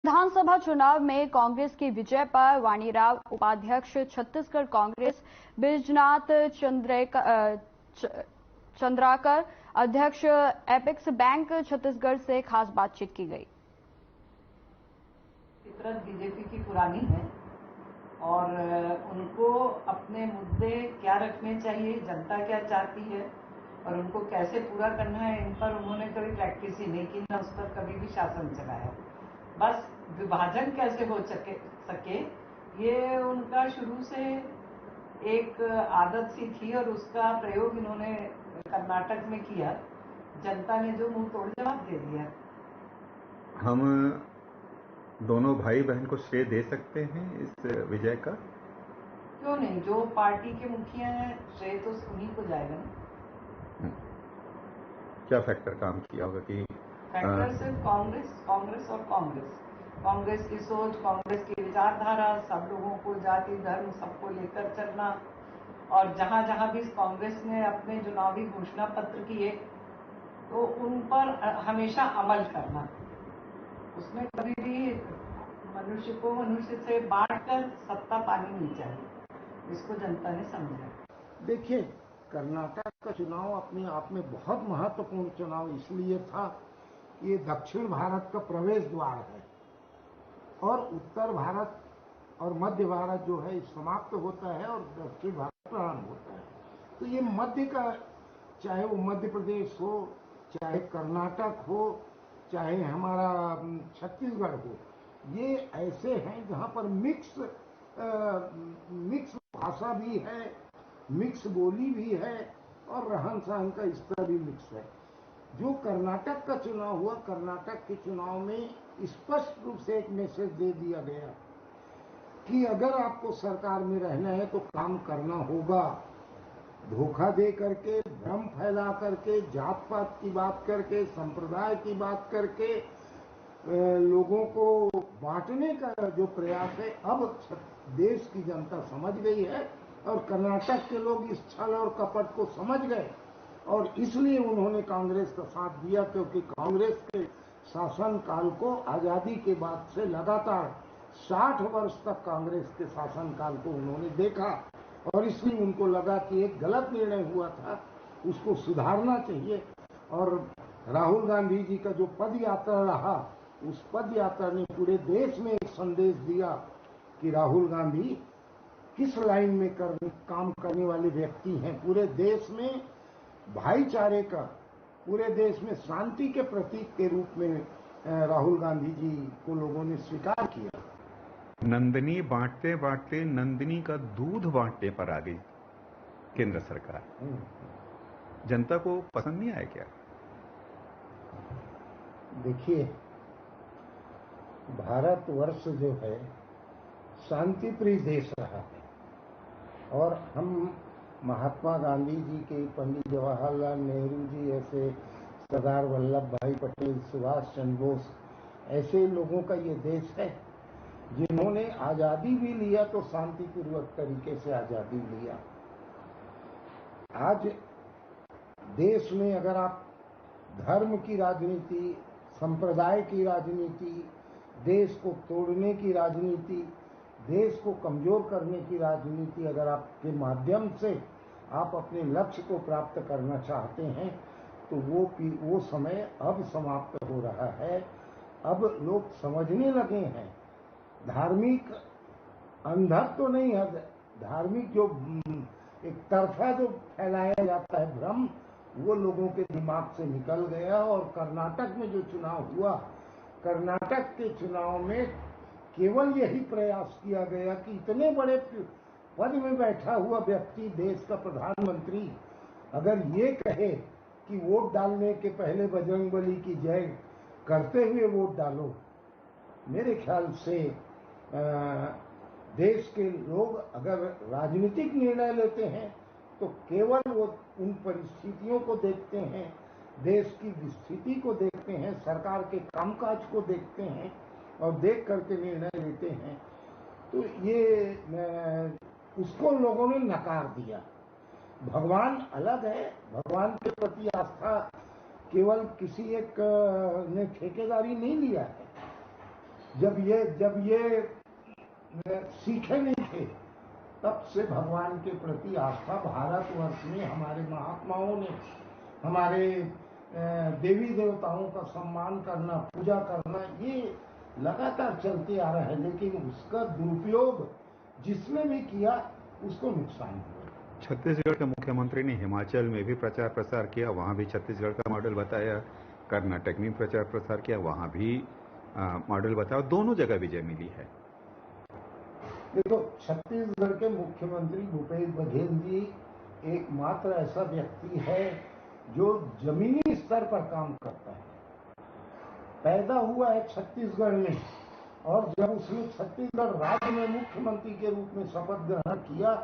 विधानसभा चुनाव में कांग्रेस की विजय पर वाणीराव उपाध्यक्ष छत्तीसगढ़ कांग्रेस बैजनाथ चंद्राकर अध्यक्ष एपेक्स बैंक छत्तीसगढ़ से खास बातचीत की गई। फितरत बीजेपी की पुरानी है और उनको अपने मुद्दे क्या रखने चाहिए, जनता क्या चाहती है और उनको कैसे पूरा करना है, इन पर उन्होंने कभी प्रैक्टिस ही नहीं की, न उस पर कभी भी शासन चलाया। बस विभाजन कैसे हो सके ये उनका शुरू से एक आदत सी थी और उसका प्रयोग इन्होंने कर्नाटक में किया। जनता ने जो मुंह तोड़ जवाब दे दिया। हम दोनों भाई बहन को श्रेय दे सकते हैं इस विजय का? क्यों नहीं, जो पार्टी के मुखिया हैं श्रेय तो उन्हीं को जाएगा ना। क्या फैक्टर काम किया होगा कि फैक्टर सिर्फ कांग्रेस और कांग्रेस की सोच, कांग्रेस की विचारधारा, सब लोगों को जाति धर्म सबको लेकर चलना और जहां जहां भी कांग्रेस ने अपने चुनावी घोषणा पत्र किए तो उन पर हमेशा अमल करना। उसमें कभी भी मनुष्य को मनुष्य से बांटकर सत्ता पानी नहीं चाहिए। इसको जनता ने समझा। देखिए, कर्नाटक का चुनाव अपने आप में बहुत महत्वपूर्ण चुनाव इसलिए था, ये दक्षिण भारत का प्रवेश द्वार है और उत्तर भारत और मध्य भारत जो है समाप्त होता है और दक्षिण भारत प्रारंभ होता है। तो ये मध्य का, चाहे वो मध्य प्रदेश हो, चाहे कर्नाटक हो, चाहे हमारा छत्तीसगढ़ हो, ये ऐसे हैं जहाँ पर मिक्स भाषा भी है, मिक्स बोली भी है और रहन सहन का स्तर भी मिक्स है। जो कर्नाटक का चुनाव हुआ, कर्नाटक के चुनाव में स्पष्ट रूप से एक मैसेज दे दिया गया कि अगर आपको सरकार में रहना है तो काम करना होगा। धोखा दे करके, भ्रम फैला करके, जात पात की बात करके, संप्रदाय की बात करके लोगों को बांटने का जो प्रयास है, अब देश की जनता समझ गई है और कर्नाटक के लोग इस छल और कपट को समझ गए और इसलिए उन्होंने कांग्रेस का साथ दिया, क्योंकि कांग्रेस के शासन काल को आजादी के बाद से लगातार 60 वर्ष तक कांग्रेस के शासन काल को उन्होंने देखा और इसलिए उनको लगा कि एक गलत निर्णय हुआ था, उसको सुधारना चाहिए। और राहुल गांधी जी का जो पद यात्रा रहा, उस पद यात्रा ने पूरे देश में एक संदेश दिया कि राहुल गांधी किस लाइन में काम करने वाले व्यक्ति हैं। पूरे देश में भाईचारे का, पूरे देश में शांति के प्रतीक के रूप में राहुल गांधी जी को लोगों ने स्वीकार किया। नंदिनी बांटते बांटते नंदिनी का दूध बांटने पर आ गई केंद्र सरकार। जनता को पसंद नहीं आया क्या? देखिए, भारतवर्ष जो है शांति प्रिय देश रहा है और हम महात्मा गांधी जी के, पंडित जवाहरलाल नेहरू जी ऐसे, सरदार वल्लभ भाई पटेल, सुभाष चंद्र बोस ऐसे लोगों का ये देश है जिन्होंने आजादी भी लिया तो शांतिपूर्वक तरीके से आजादी लिया। आज देश में अगर आप धर्म की राजनीति, संप्रदाय की राजनीति, देश को तोड़ने की राजनीति, देश को कमजोर करने की राजनीति अगर आपके माध्यम से आप अपने लक्ष्य को प्राप्त करना चाहते हैं तो वो समय अब समाप्त हो रहा है। अब लोग समझने लगे हैं, धार्मिक अंधत्व तो नहीं है, धार्मिक जो एक तरफा जो फैलाया जाता है भ्रम, वो लोगों के दिमाग से निकल गया। और कर्नाटक में जो चुनाव हुआ, कर्नाटक के चुनाव में केवल यही प्रयास किया गया कि इतने बड़े पद में बैठा हुआ व्यक्ति, देश का प्रधानमंत्री, अगर ये कहे कि वोट डालने के पहले बजरंगबली की जय करते हुए वोट डालो, मेरे ख्याल से देश के लोग अगर राजनीतिक निर्णय लेते हैं तो केवल वो उन परिस्थितियों को देखते हैं, देश की स्थिति को देखते हैं, सरकार के कामकाज को देखते हैं और देख करके निर्णय लेते हैं। तो ये उसको लोगों ने नकार दिया। भगवान अलग है, भगवान के प्रति आस्था केवल किसी एक ने ठेकेदारी नहीं लिया है। जब ये सीखे नहीं थे, तब से भगवान के प्रति आस्था भारतवर्ष में हमारे महात्माओं ने, हमारे देवी देवताओं का सम्मान करना, पूजा करना, ये लगातार चलते आ रहा है। लेकिन उसका दुरुपयोग जिसने भी किया उसको नुकसान हुआ। छत्तीसगढ़ के मुख्यमंत्री ने हिमाचल में भी प्रचार प्रसार किया, वहां भी छत्तीसगढ़ का मॉडल बताया। कर्नाटक में प्रचार प्रसार किया, वहां भी मॉडल बताया। दोनों जगह विजय मिली है। देखो, छत्तीसगढ़ के मुख्यमंत्री भूपेश बघेल जी एकमात्र ऐसा व्यक्ति है जो जमीनी स्तर पर काम करता है। पैदा हुआ है छत्तीसगढ़ में, और जब उसने छत्तीसगढ़ राज्य में मुख्यमंत्री के रूप में शपथ ग्रहण किया